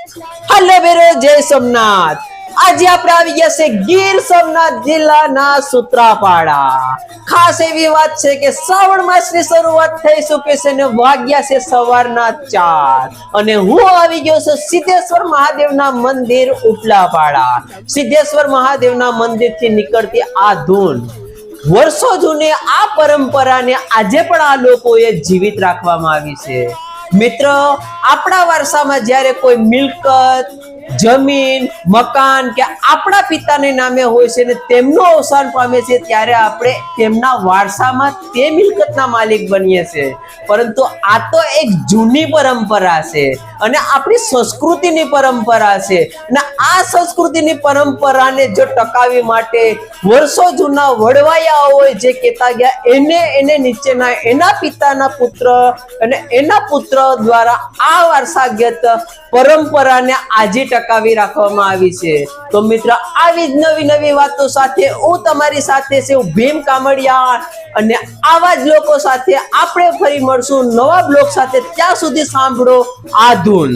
Hello બેરો જય સોમનાથ। આજે આપણે આવી ગયા છે ગીર સોમનાથ જિલ્લાના સૂત્રાપાડા। ખાસ એવી વાત છે કે શ્રાવણ માસની શરૂઆત થઈ ચૂકી છે ને વાગ્યા છે સવારના 4 અને હું આવી ગયો છું સિદ્ધેશ્વર મહાદેવના મંદિર ઉપલાપાડા। સિદ્ધેશ્વર મહાદેવના મંદિરથી નીકળતી આ ધૂન વર્ષો જૂની આ પરંપરાને આજે પણ આ લોકોએ જીવિત રાખવામાં આવી છે। મિત્ર, આપણા વારસામાં જ્યારે કોઈ મિલકત, જમીન, મકાન કે આપણા પિતાને નામે હોય છે ને તેમનું અવસાન પામે છે ત્યારે આપણે તેમના વારસામાં તે મિલકતના માલિક બનીએ છીએ। પરંતુ આ તો એક જૂની પરંપરા છે અને આપણી સંસ્કૃતિની પરંપરા છે અને આ સંસ્કૃતિની પરંપરાને જો ટકાવી માટે વર્ષો જૂના વડવાયા હોય જે કહેતા ગયા એને નીચેના એના પિતાના પુત્ર અને એના પુત્ર દ્વારા આ વારસાગત પરંપરાને આજે ટકાવી રાખવામાં આવી છે। તો મિત્ર, આવી જ નવી નવી વાતો સાથે હું તમારી સાથે છે ભીમ કામડિયા અને આવા જ લોકો સાથે આપણે ફરી મળશું નવા બ્લોગ સાથે। ત્યાં સુધી સાંભળો આ ધૂન।